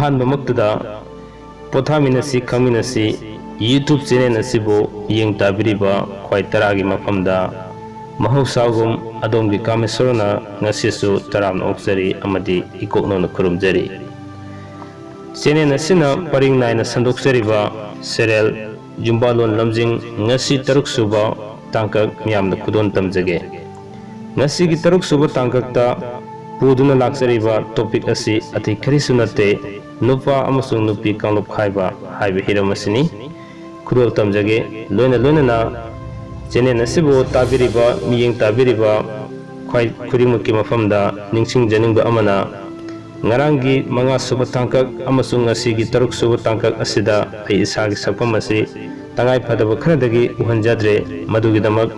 ꯑꯍꯥꯟꯕꯃꯛꯇꯗ ꯄꯣꯊꯥꯃꯤꯟꯅꯁꯤ ꯈꯪꯃꯤꯟꯅꯁꯤ YouTube channel ꯑꯁꯤꯕꯨ ꯌꯦꯡ ꯇꯥꯕꯤꯔꯤꯕ ꯈ꯭ꯋꯥꯏ ꯇꯔꯥꯒꯤ ꯃꯐꯝꯗ ꯃꯍꯧꯁꯥꯒꯨꯝ ꯑꯗꯣꯝꯒꯤ ꯀꯥꯃꯦꯁꯣꯔꯅ ꯉꯁꯤꯁꯨ ꯇꯔꯥꯝꯅ ꯑꯣꯛꯆꯔꯤ ꯑꯃꯗꯤ ꯏꯀꯣꯛꯅꯧꯅ ꯈꯨꯔꯨꯝꯖꯔꯤ꯫ ꯆꯦꯅꯦꯜ ꯑꯁꯤꯅ ꯄꯔꯤꯡ ꯅꯥꯏꯅ ꯁꯟꯗꯣꯛꯆꯔꯤꯕ ꯁꯦꯔꯤꯌꯦꯜ ꯌꯨꯝꯕꯥꯂꯣꯟ ꯂꯝꯖꯤꯡ ꯉꯁꯤ 3 ꯁꯨꯕ ꯇꯥꯡꯀꯛ ꯃꯤꯌꯥꯝꯗ ꯈꯨꯗꯣꯜ ꯇꯝꯖꯒꯦ꯫ ꯉꯁꯤꯒꯤ 3 ꯁꯨꯕ ꯇꯥꯡꯀꯛꯇ ꯄꯨꯗꯨꯅ ꯂꯥꯛꯆꯔꯤꯕ ꯇꯣꯄꯤꯛ ꯑꯁꯤ ꯑꯇꯩ ꯀꯔꯤꯁꯨ ꯅꯠꯇꯦ ꯅꯨꯄꯥ ꯑꯃꯁꯨꯡ ꯅꯨꯄꯤ ꯀꯥꯡꯂꯨꯞ ꯈꯥꯏꯕ ꯍꯥꯏꯕ ꯍꯤꯔꯝ ꯑꯁꯤꯅꯤ꯫ ꯈꯨꯗꯣꯜ ꯇꯝꯖꯒꯦ ꯂꯣꯏꯅꯅ ꯆꯦꯅꯦꯜ ꯑꯁꯤꯕꯨ ꯇꯥꯕꯤꯔꯤꯕ ꯃꯤꯠꯌꯦꯡ ꯇꯥꯕꯤꯔꯤꯕ ꯈ꯭ꯋꯥꯏ ꯈꯨꯗꯤꯡꯃꯛꯀꯤ ꯃꯐꯝꯗ ꯅꯤꯡꯁꯤꯡꯖꯅꯤꯡꯕ ꯑꯃꯅ ꯉꯔꯥꯡꯒꯤ 5 ꯁꯨꯕ ꯇꯥꯡꯀꯛ ꯑꯃꯁꯨꯡ ꯉꯁꯤꯒꯤ 3 ꯁꯨꯕ ꯇꯥꯡꯀꯛ ꯑꯁꯤꯗ ꯑꯩ ꯏꯁꯥꯒꯤ ꯁꯛꯐꯝ ꯑꯁꯤ ꯇꯉꯥꯏ ꯐꯗꯕ ꯈꯔꯗꯒꯤ ꯎꯍꯟꯖꯗ꯭ꯔꯦ ꯃꯗꯨꯒꯤꯗꯃꯛ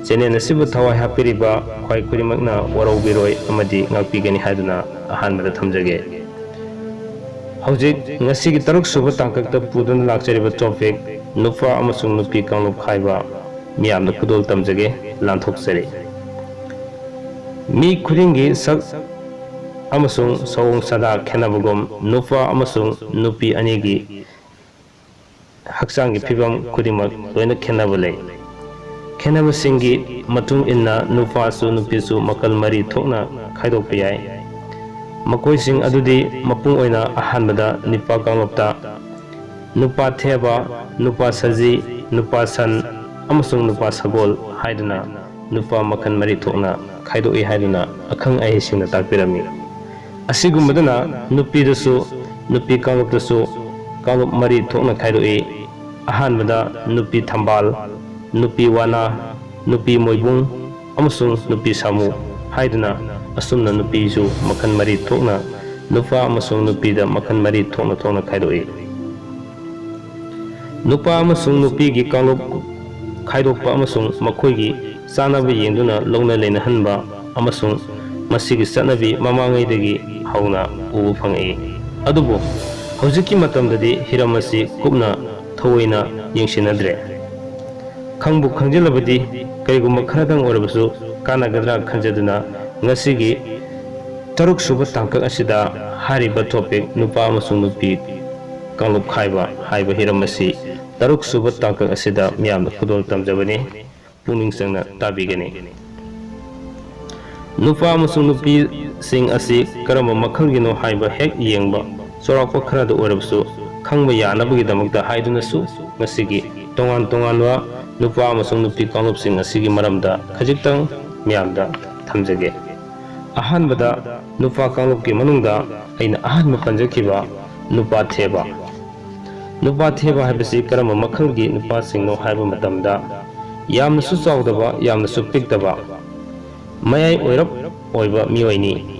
ꯆꯦꯅꯦꯜ ꯑꯁꯤꯕꯨ ꯊꯋꯥꯏ ꯍꯥꯞꯄꯤꯔꯤꯕ ꯈ꯭ꯋꯥꯏ ꯈꯨꯗꯤꯡꯃꯛꯅ ꯋꯥꯔꯧꯕꯤꯔꯣꯏ ꯑꯃꯗꯤ ꯉꯥꯛꯄꯤꯒꯅꯤ ꯍꯥꯏꯗꯨꯅ ꯑꯍꯥꯟꯕꯗ ꯊꯝꯖꯒꯦ꯫ ꯍꯧꯖꯤꯛ ꯉꯁꯤꯒꯤ 3 ꯁꯨꯕ ꯇꯥꯡꯀꯛꯇ ꯄꯨꯗꯨꯅ ꯂꯥꯛꯆꯔꯤꯕ ꯇꯣꯄꯤꯛ ꯅꯨꯄꯥ ꯑꯃꯁꯨꯡ ꯅꯨꯄꯤ ꯀꯥꯡꯂꯨꯞ ꯈꯥꯏꯕ ꯃꯤꯌꯥꯝꯗ ꯈꯨꯗꯣꯜ ꯇꯝꯖꯒꯦ ꯂꯥꯟꯊꯣꯛꯆꯔꯤ꯫ ꯃꯤ ꯈꯨꯗꯤꯡꯒꯤ ꯁꯛ ꯑꯃꯁꯨꯡ ꯁꯑꯣꯡ ꯁꯥꯗꯥ ꯈꯦꯠꯅꯕꯒꯨꯝ ꯅꯨꯄꯥ ꯑꯃꯁꯨꯡ ꯅꯨꯄꯤ ꯑꯅꯤꯒꯤ ꯍꯛꯆꯥꯡꯒꯤ ꯐꯤꯕꯝ ꯈꯨꯗꯤꯡꯃꯛ ꯂꯣꯏꯅ ꯈꯦꯠꯅꯕ ꯂꯩ꯫ ꯈꯦꯠꯅꯕꯁꯤꯡꯒꯤ ꯃꯇꯨꯡ ꯏꯟꯅ ꯅꯨꯄꯥꯁꯨ ꯅꯨꯄꯤꯁꯨ ꯃꯈꯜ 4 ꯊꯣꯛꯅ ꯈꯥꯏꯗꯣꯛꯄ ꯌꯥꯏ꯫ ꯃꯈꯣꯏꯁꯤꯡ ꯑꯗꯨꯗꯤ ꯃꯄꯨꯡ ꯑꯣꯏꯅ ꯑꯍꯥꯟꯕꯗ ꯅꯨꯄꯥ ꯀꯥꯡꯂꯨꯞꯇ ꯅꯨꯄꯥ ꯊꯦꯕ, ꯅꯨꯄꯥ ꯁꯖꯤ, ꯅꯨꯄꯥ ꯁꯟ ꯑꯃꯁꯨꯡ ꯅꯨꯄꯥ ꯁꯒꯣꯜ ꯍꯥꯏꯗꯨꯅ ꯅꯨꯄꯥ ꯃꯈꯜ 4 ꯊꯣꯛꯅ ꯈꯥꯏꯗꯣꯛꯏ ꯍꯥꯏꯗꯨꯅ ꯑꯈꯪ ꯑꯍꯩꯁꯤꯡꯅ ꯇꯥꯛꯄꯤꯔꯝꯃꯤ꯫ ꯑꯁꯤꯒꯨꯝꯕꯗꯅ ꯅꯨꯄꯤꯗꯁꯨ ꯅꯨꯄꯤ ꯀꯥꯡꯂꯨꯞꯇꯁꯨ ꯀꯥꯡꯂꯨꯞ 4 ꯊꯣꯛꯅ ꯈꯥꯏꯗꯣꯛꯏ꯫ ꯑꯍꯥꯟꯕꯗ ꯅꯨꯄꯤ ꯊꯝꯕꯥꯜ, ꯅꯨꯄꯤ ꯋꯥꯅꯥ, ꯅꯨꯄꯤ ꯃꯣꯏꯕꯨꯡ ꯑꯃꯁꯨꯡ ꯅꯨꯄꯤ ꯁꯥꯃꯨ ꯍꯥꯏꯗꯨꯅ ꯑꯁꯨꯝꯅ ꯅꯨꯄꯤꯁꯨ ꯃꯈꯜ 4 ꯊꯣꯛꯅ ꯅꯨꯄꯥ ꯑꯃꯁꯨꯡ ꯅꯨꯄꯤꯗ ꯃꯈꯜ 4 ꯊꯣꯛꯅ ꯈꯥꯏꯗꯣꯛꯏ꯫ ꯅꯨꯄꯥ ꯑꯃꯁꯨꯡ ꯅꯨꯄꯤꯒꯤ ꯀꯥꯡꯂꯨꯞ ꯈꯥꯏꯗꯣꯛꯄ ꯑꯃꯁꯨꯡ ꯃꯈꯣꯏꯒꯤ ꯆꯥꯅꯕ ꯌꯦꯡꯗꯨꯅ ꯂꯧꯅ ꯂꯩꯅꯍꯟꯕ ꯑꯃꯁꯨꯡ ꯃꯁꯤꯒꯤ ꯆꯠꯅꯕꯤ ꯃꯃꯥꯡꯉꯩꯗꯒꯤ ꯍꯧꯅ ꯎꯕ ꯐꯪꯉꯛꯏ꯫ ꯑꯗꯨꯕꯨ ꯍꯧꯖꯤꯛꯀꯤ ꯃꯇꯝꯗꯗꯤ ꯍꯤꯔꯝ ꯑꯁꯤ ꯀꯨꯞꯅ ꯊꯑꯣꯏꯅ ꯌꯦꯡꯁꯤꯟꯅꯗ꯭ꯔꯦ꯫ ꯈꯪꯕꯨ ꯈꯪꯖꯤꯜꯂꯕꯗꯤ ꯀꯔꯤꯒꯨꯝꯕ ꯈꯔꯗꯪ ꯑꯣꯏꯔꯕꯁꯨ ꯀꯥꯟꯅꯒꯗ꯭ꯔꯥ ꯈꯟꯖꯗꯨꯅ ꯉꯁꯤꯒꯤ 3 ꯁꯨꯕ ꯇꯥꯡꯀꯛ ꯑꯁꯤꯗ ꯍꯥꯏꯔꯤꯕ ꯇꯣꯄꯤꯛ ꯅꯨꯄꯥ ꯑꯃꯁꯨꯡ ꯅꯨꯄꯤ ꯀꯥꯡꯂꯨꯞ ꯈꯥꯏꯕ ꯍꯥꯏꯕ ꯍꯤꯔꯝ ꯑꯁꯤ 3 ꯁꯨꯕ ꯇꯥꯡꯀꯛ ꯑꯁꯤꯗ ꯃꯤꯌꯥꯝꯗ ꯈꯨꯗꯣꯜ ꯇꯝꯖꯕꯅꯤ ꯄꯨꯛꯅꯤꯡ ꯆꯪꯅ ꯇꯥꯕꯤꯒꯅꯤ꯫ ꯅꯨꯄꯥ ꯑꯃꯁꯨꯡ ꯅꯨꯄꯤꯁꯤꯡ ꯑꯁꯤ ꯀꯔꯝꯕ ꯃꯈꯜꯒꯤꯅꯣ ꯍꯥꯏꯕ ꯍꯦꯛ ꯌꯦꯡꯕ ꯆꯥꯎꯔꯥꯛꯄ ꯈꯔꯗ ꯑꯣꯏꯔꯕꯁꯨ ꯈꯪꯕ ꯌꯥꯅꯕꯒꯤꯗꯃꯛꯇ ꯍꯥꯏꯗꯨꯅꯁꯨ ꯉꯁꯤꯒꯤ ꯇꯣꯉꯥꯟ ꯇꯣꯉꯥꯟꯕ ꯅꯨꯄꯥ ꯑꯃꯁꯨꯡ ꯅꯨꯄꯤ ꯀꯥꯡꯂꯨꯞꯁꯤꯡ ꯑꯁꯤꯒꯤ ꯃꯔꯝꯗ ꯈꯖꯤꯛꯇꯪ ꯃꯤꯌꯥꯝꯗ ꯊꯝꯖꯒꯦ꯫ ꯑꯍꯥꯟꯕꯗ ꯅꯨꯄꯥ ꯀꯥꯡꯂꯨꯞꯀꯤ ꯃꯅꯨꯡꯗ ꯑꯩꯅ ꯑꯍꯥꯟꯕ ꯄꯟꯖꯈꯤꯕ ꯅꯨꯄꯥ ꯊꯦꯕ꯫ ꯅꯨꯄꯥ ꯊꯦꯕ ꯍꯥꯏꯕꯁꯤ ꯀꯔꯝꯕ ꯃꯈꯜꯒꯤ ꯅꯨꯄꯥꯁꯤꯡꯅꯣ ꯍꯥꯏꯕ ꯃꯇꯝꯗ ꯌꯥꯝꯅꯁꯨ ꯆꯥꯎꯗꯕ ꯌꯥꯝꯅꯁꯨ ꯄꯤꯛꯇꯕ ꯃꯌꯥꯏ ꯑꯣꯏꯔꯞ ꯑꯣꯏꯕ ꯃꯤꯑꯣꯏꯅꯤ꯫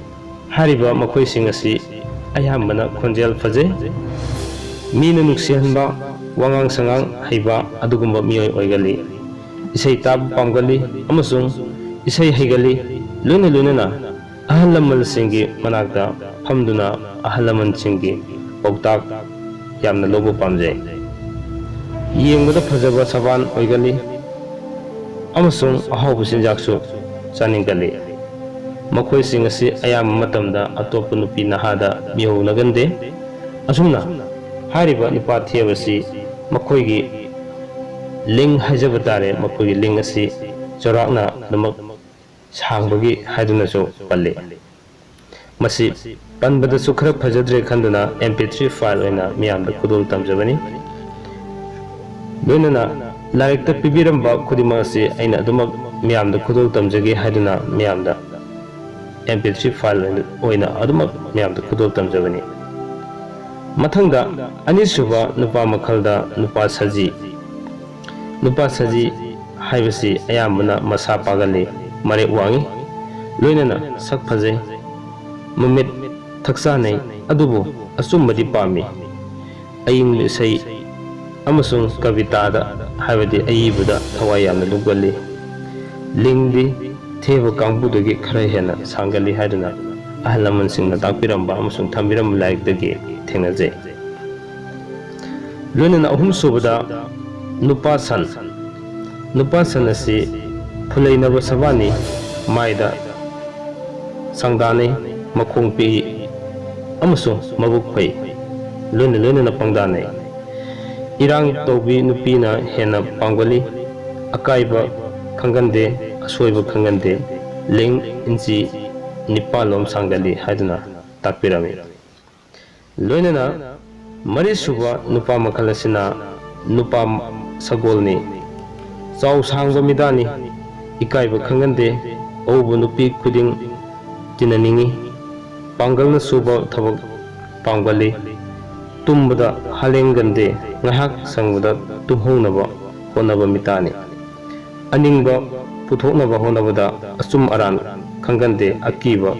ꯍꯥꯏꯔꯤꯕ ꯃꯈꯣꯏꯁꯤꯡ ꯑꯁꯤ ꯑꯌꯥꯝꯕꯅ ꯈꯣꯟꯖꯦꯜ ꯐꯖꯩ, ꯃꯤꯅ ꯅꯨꯡꯁꯤꯍꯟꯕ, ꯋꯥꯉꯥꯡ ꯁꯉꯥꯡ ꯍꯩꯕ ꯑꯗꯨꯒꯨꯝꯕ ꯃꯤꯑꯣꯏ ꯑꯣꯏꯒꯜꯂꯤ꯫ ꯏꯁꯩ ꯇꯥꯕ ꯄꯥꯝꯒꯜꯂꯤ ꯑꯃꯁꯨꯡ ꯏꯁꯩ ꯍꯩꯒꯜꯂꯤ꯫ ꯂꯣꯏꯅꯅ ꯑꯍꯜ ꯂꯃꯟꯁꯤꯡꯒꯤ ꯃꯅꯥꯛꯇ ꯐꯝꯗꯨꯅ ꯑꯍꯜ ꯂꯃꯟꯁꯤꯡꯒꯤ ꯄꯥꯎꯇꯥꯛ ꯌꯥꯝꯅ ꯂꯧꯕ ꯄꯥꯝꯖꯩ꯫ ꯌꯦꯡꯕꯗ ꯐꯖꯕ ꯁꯕꯥꯟ ꯑꯣꯏꯒꯜꯂꯤ ꯑꯃꯁꯨꯡ ꯑꯍꯥꯎꯕ ꯆꯤꯟꯖꯥꯛꯁꯨ ꯆꯥꯅꯤꯡꯒꯜꯂꯤ꯫ ꯃꯈꯣꯏꯁꯤꯡ ꯑꯁꯤ ꯑꯌꯥꯝꯕ ꯃꯇꯝꯗ ꯑꯇꯣꯞꯄ ꯅꯨꯄꯤ ꯅꯍꯥꯗ ꯃꯤꯍꯧꯅꯒꯟꯗꯦ꯫ ꯑꯁꯨꯝꯅ ꯍꯥꯏꯔꯤꯕ ꯅꯨꯄꯥ ꯊꯦꯕꯁꯤ ꯃꯈꯣꯏꯒꯤ ꯂꯤꯡ ꯍꯥꯏꯖꯕ ꯇꯥꯔꯦ, ꯃꯈꯣꯏꯒꯤ ꯂꯤꯡ ꯑꯁꯤ ꯆꯥꯎꯔꯥꯛꯅ ꯑꯗꯨꯃꯛ ꯁꯥꯡꯕꯒꯤ ꯍꯥꯏꯗꯨꯅꯁꯨ ꯄꯜꯂꯤ꯫ ꯃꯁꯤ ꯄꯟꯕꯗꯁꯨ ꯈꯔ ꯐꯖꯗ꯭ꯔꯦ ꯈꯟꯗꯨꯅ MP3 ꯐꯥꯏꯜ ꯑꯣꯏꯅ ꯃꯤꯌꯥꯝꯗ ꯈꯨꯗꯣꯜ ꯇꯝꯖꯕꯅꯤ꯫ ꯂꯣꯏꯅꯅ ꯂꯥꯏꯔꯤꯛꯇ ꯄꯤꯕꯤꯔꯝꯕ ꯈꯨꯗꯤꯡꯃꯛ ꯑꯁꯤ ꯑꯩꯅ ꯑꯗꯨꯃꯛ ꯃꯤꯌꯥꯝꯗ ꯈꯨꯗꯣꯜ ꯇꯝꯖꯒꯦ ꯍꯥꯏꯗꯨꯅ ꯃꯤꯌꯥꯝꯗ MP3 ꯐꯥꯏꯜ ꯑꯣꯏꯅ ꯑꯗꯨꯃꯛ ꯃꯤꯌꯥꯝꯗ ꯈꯨꯗꯣꯜ ꯇꯝꯖꯕꯅꯤ꯫ ꯃꯊꯪꯗ ꯑꯅꯤꯁꯨꯕ ꯅꯨꯄꯥ ꯃꯈꯜꯗ ꯅꯨꯄꯥ ꯁꯖꯤ꯫ ꯅꯨꯄꯥ ꯁꯖꯤ ꯍꯥꯏꯕꯁꯤ ꯑꯌꯥꯝꯕꯅ ꯃꯁꯥ ꯄꯥꯒꯜꯂꯤ, ꯃꯔꯦꯛ ꯋꯥꯡꯏ, ꯂꯣꯏꯅꯅ ꯁꯛ ꯐꯖꯩ, ꯃꯃꯤꯠ ꯊꯛꯆꯥꯅꯩ, ꯑꯗꯨꯕꯨ ꯑꯆꯨꯝꯕꯗꯤ ꯄꯥꯝꯃꯤ꯫ ꯑꯏꯪꯕ ꯏꯁꯩ ꯑꯃꯁꯨꯡ ꯀꯕꯤꯇꯥꯗ ꯍꯥꯏꯕꯗꯤ ꯑꯏꯕꯗ ꯊꯋꯥꯏ ꯌꯥꯝꯅ ꯂꯨꯞꯒꯜꯂꯤ꯫ ꯂꯤꯡꯗꯤ ꯊꯦꯕ ꯀꯥꯡꯕꯨꯗꯒꯤ ꯈꯔ ꯍꯦꯟꯅ ꯁꯥꯡꯒꯜꯂꯤ ꯍꯥꯏꯗꯨꯅ ꯑꯍꯜ ꯂꯃꯟꯁꯤꯡꯅ ꯇꯥꯛꯄꯤꯔꯝꯕ ꯑꯃꯁꯨꯡ ꯊꯝꯕꯤꯔꯝꯕ ꯂꯥꯏꯔꯤꯛꯇꯒꯤ ꯊꯦꯡꯅꯖꯩ꯫ ꯂꯣꯏꯅꯅ ꯑꯍꯨꯝꯁꯨꯕꯗ ꯅꯨꯄꯥ ꯁꯟ꯫ ꯅꯨꯄꯥ ꯁꯟ ꯑꯁꯤ ꯐꯨꯂꯩꯅꯕ ꯁꯕꯥꯟꯅꯤ, ꯃꯥꯏꯗ ꯁꯪꯗꯥꯅꯩ, ꯃꯈꯣꯡ ꯄꯤꯛꯏ ꯑꯃꯁꯨꯡ ꯃꯕꯨꯛ ꯐꯩ꯫ loina loina pangdanai irang taubi nupina hena panggali akaiba khangande asoiba khangande ling inchi nipalom sangali haiduna takpirami loina na mari suba nupa makhalasina nupa sagolni chau sangba midani ikaiba khangande oubu nupi khuding tinaningi pangalna suba thabak panggali tumbada halengande ngahak sangbuda tumhongnaba honaba mitani aningba puthoknaba honabada achum aran khangande akiba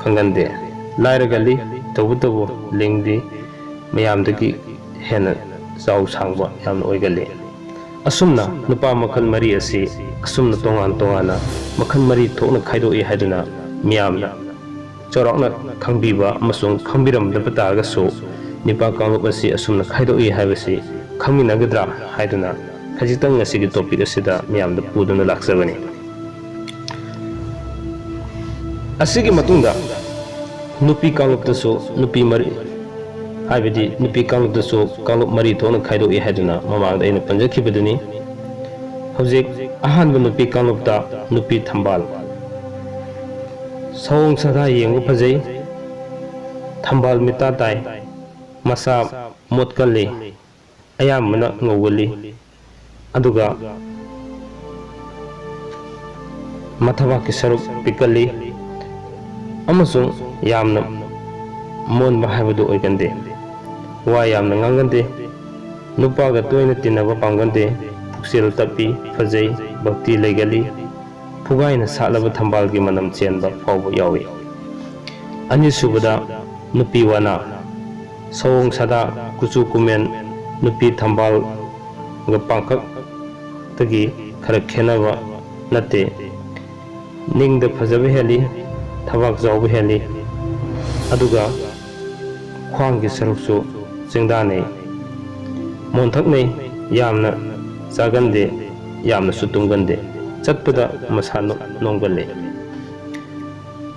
khangande lairagali tawutabu lingdi mayamdagi hena chau sangba yamna oigali asumna nupa makhal mari asi asumna tongan tongana makhal mari thokna khaidoi haiduna miyamna chorokna khangbiba amasung khangbiramdaba targasu nipa kanglup asi asumna khaidoi haibasi khangminagadra haiduna khajitang ngasigi topic asida miyamda puduna laksabani asigi matungda nupi kangluptasu nupi mari haibidi nupi kangluptasu kanglup mari thokna khaidoi haiduna mamangda aina panjakhibaduni hojik ahanba nupi kanglupta nupi thambal sawong sada yengba phajai thambal mita tai masa motkalli ayamana ngawali aduga mathawaki saruk pikali amasung yamna mon bahayabadu oigande wa yamna ngangande nupaga toina tinaba pangande puksel tapi phajai bhakti legali pugaina salaba thambalgi manam chenba fawba yawi ani subada nupi wana sawong sada kuchu kumen nupi thambal ga pangkak tagi khara khenaba nate ningda phajaba heli thabak jawba heli aduga khwanggi saruksu jingdane monthaknei yamna chagande yamna sutungande chatpada masano nonggalle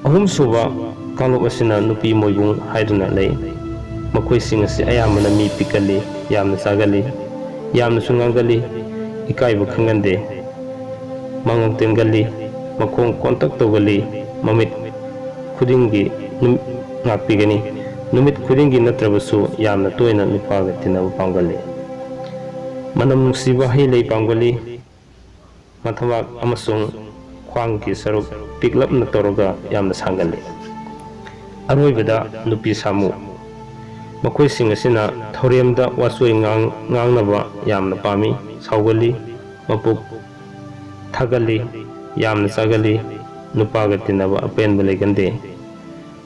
ahum suba kanglup asina nupi moibung haiduna lei makhoi sing asi ayamana mi pikali yamna chagali yamna sungangali ikaiba khangande mangong tengali makhong kontak togali mamit khudingi ngapigani numit khudingi natrabasu yamna toina nupaga tinabu pangali manam nungsiba hai lei pangali mathawak amasung khwangki saruk piklapna toroga yamna sangali aroibada nupi samu makhoi sing asina thoremda wasoi ngangnaba yamna pami saugali mapuk thagali yamna chagali nupaga tinaba apenba legande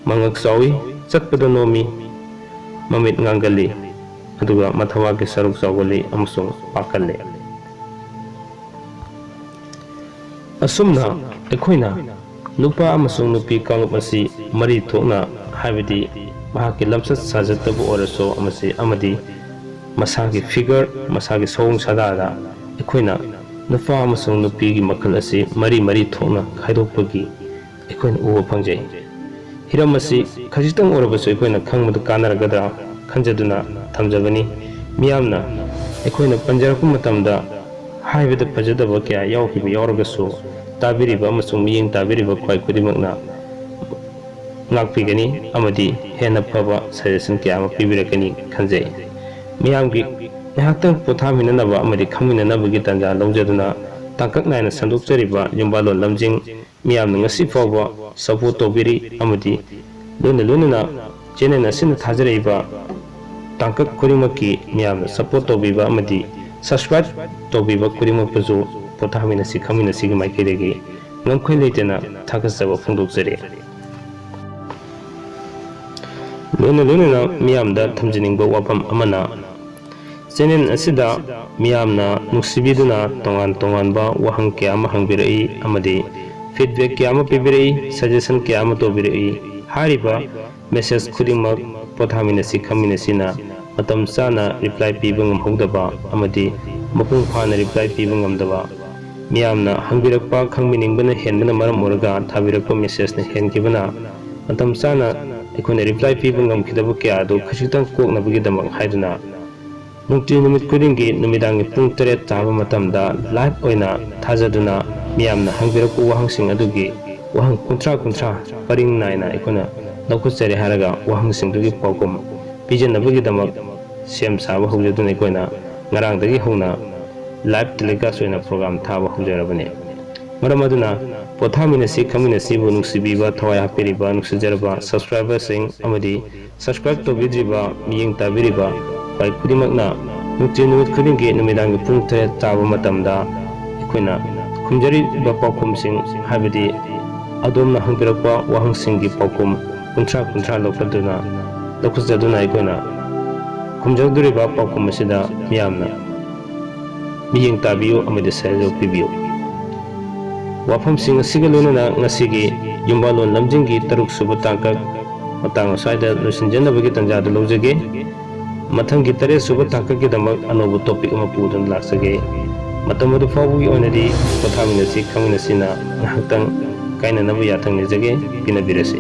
mangak sawi chatpada nomi mamit ngangali aduga mathawaki saruk saugali amasung pakalle asumna ekhoina nupa amasung nupi kanglup asi mari thokna haibidi mahaki lamsat sajatabu oraso amasi amadi masagi figure masagi sawong sadada ekhoina nupa amasung nupi gi makhal asi mari mari thokna khaidokpagi ekhoina uba phangjai hiram asi khajitang orabasu ekhoina khangmadu kanaragadra khanjaduna thamjabani miyamna ekhoina panjarappa matamda haibida phajadaba kya yawkiba yawragasu tabiriba amasung miyeng tabiriba khwai khudimakna ngakpigani amadi hena phaba suggestion kya ama pibirakani khanjai miyamgi ngahaktang pothaminanaba amadi khangminanabagi tanja lawjaduna tangkak naina sandokjariba yumbalon lamjing miyamna ngasi fawba support tobiri amadi loina loina channel asina thajariba tangkak khurimakki miyamna support tobiba amadi subscribe tobiba khurimakpazu pothaminasi khaminasi gi maikiregi ngamkhoi leitena thakasaba phungdokjare loina loina miyamda thamjiningba wafam amana channel asida miyamna nuksibiduna tongan tonganba wahang kya ama hangbirai amadi feedback kya ama pibirai suggestion kya ama tobirai hariba message khudingmak pothaminasi khaminasina matam chana reply piba ngamhodaba amadi mapung phana reply piba ngamdaba miyamna hangbirakpa khangminingbana henbana maram oraga thabirakpa message na henkibana matam chana ꯑꯩꯈꯣꯏꯅ reply ꯄꯤꯕ ꯉꯝꯈꯤꯗꯕ ꯀꯌꯥ ꯑꯗꯨ ꯈꯖꯤꯛꯇꯪ ꯀꯣꯛꯅꯕꯒꯤꯗꯃꯛ ꯍꯥꯏꯗꯨꯅ ꯅꯨꯡꯇꯤ ꯅꯨꯃꯤꯠ ꯈꯨꯗꯤꯡꯒꯤ ꯅꯨꯃꯤꯗꯥꯡꯒꯤ ꯄꯨꯡ 7 ꯇꯥꯕ ꯃꯇꯝꯗ ꯂꯥꯏꯚ ꯑꯣꯏꯅ ꯊꯥꯖꯗꯨꯅ ꯃꯤꯌꯥꯝꯅ ꯍꯪꯕꯤꯔꯛꯄ ꯋꯥꯍꯪꯁꯤꯡ ꯑꯗꯨꯒꯤ ꯋꯥꯍꯪ ꯀꯨꯟꯊ꯭ꯔꯥ ꯄꯔꯤꯡ ꯅꯥꯏꯅ ꯑꯩꯈꯣꯏꯅ ꯂꯧꯈꯠꯆꯔꯦ ꯍꯥꯏꯔꯒ ꯋꯥꯍꯪꯁꯤꯡꯗꯨꯒꯤ ꯄꯥꯎꯈꯨꯝ ꯄꯤꯖꯅꯕꯒꯤꯗꯃꯛ ꯁꯦꯝ ꯁꯥꯕ ꯍꯧꯖꯗꯨꯅ ꯑꯩꯈꯣꯏꯅ ꯉꯔꯥꯡꯗꯒꯤ ꯍꯧꯅ ꯂꯥꯏꯚ ꯇꯦꯂꯤꯀꯥꯁ ꯑꯣꯏꯅ ꯄ꯭ꯔꯣꯒ꯭ꯔꯥꯝ ꯊꯥꯕ ꯍꯧꯖꯔꯕꯅꯤ ꯃꯔꯝ ꯑꯗꯨꯅ ꯄꯣꯊꯥꯃꯤꯟꯅꯁꯤ ꯈꯪꯃꯤꯟꯅꯁꯤꯕꯨ ꯅꯨꯡꯁꯤꯕꯤꯕ ꯊꯋꯥꯏ ꯍꯥꯞꯄꯤꯔꯤꯕ ꯅꯨꯡꯁꯤꯖꯔꯕ ꯁꯕꯁꯀ꯭ꯔꯥꯏꯕꯔꯁꯤꯡ ꯑꯃꯗꯤ ꯁꯕꯁꯀ꯭ꯔꯥꯏꯕ ꯇꯧꯕꯤꯗ꯭ꯔꯤꯕ ꯃꯤꯠꯌꯦꯡ ꯇꯥꯕꯤꯔꯤꯕ ꯈ꯭ꯋꯥꯏ ꯈꯨꯗꯤꯡꯃꯛꯅ ꯅꯨꯡꯇꯤ ꯅꯨꯃꯤꯠ ꯈꯨꯗꯤꯡꯒꯤ ꯅꯨꯃꯤꯗꯥꯡꯒꯤ ꯄꯨꯡ 7 ꯇꯥꯕ ꯃꯇꯝꯗ ꯑꯩꯈꯣꯏꯅ ꯈꯨꯝꯖꯔꯤꯕ ꯄꯥꯎꯈꯨꯝꯁꯤꯡ ꯍꯥꯏꯕꯗꯤ ꯑꯗꯣꯝꯅ ꯍꯪꯕꯤꯔꯛꯄ ꯋꯥꯍꯪꯁꯤꯡꯒꯤ ꯄꯥꯎꯈꯨꯝ ꯀꯨꯟꯊ꯭ꯔꯥ ꯂꯧꯈꯠꯆꯗꯨꯅ ꯑꯩꯈꯣꯏꯅ ꯈꯨꯝꯖꯗꯣꯔꯤꯕ ꯄꯥꯎꯈꯨꯝ ꯑꯁꯤꯗ ꯃꯤꯌꯥꯝꯅ ꯃꯤꯠꯌꯦꯡ ꯇꯥꯕꯤꯌꯨ ꯑꯃꯗꯤ ꯁꯍꯖꯣꯛ ꯄꯤꯕꯤꯌꯨ ꯋꯥꯐꯝꯁꯤꯡ ꯑꯁꯤꯒ ꯂꯣꯏꯅꯅ ꯉꯁꯤꯒꯤ ꯌꯨꯝꯕꯥꯂꯣꯟ ꯂꯝꯖꯤꯡꯒꯤ 6ꯁꯨꯕ ꯇꯥꯡꯀꯛ ꯃꯇꯥꯡ ꯑꯁ꯭ꯋꯥꯏꯗ ꯂꯣꯏꯁꯤꯟꯖꯅꯕꯒꯤ ꯇꯥꯟꯖꯥꯗꯨ ꯂꯧꯖꯒꯦ ꯃꯊꯪꯒꯤ 8ꯁꯨꯕ ꯇꯥꯡꯀꯛꯀꯤꯗꯃꯛ ꯑꯅꯧꯕ ꯇꯣꯄꯤꯛ ꯑꯃ ꯄꯨꯗꯨꯅ ꯂꯥꯛꯆꯒꯦ ꯃꯇꯝ ꯑꯗꯨ ꯐꯥꯎꯕꯒꯤ ꯑꯣꯏꯅꯗꯤ ꯄꯣꯊꯥꯃꯤꯟꯅꯁꯤ ꯈꯪꯃꯤꯟꯅꯁꯤꯅ ꯉꯥꯏꯍꯥꯛꯇꯪ ꯀꯥꯏꯅꯅꯕ ꯌꯥꯊꯪ ꯅꯤꯖꯒꯦ ꯄꯤꯅꯕꯤꯔꯁꯤ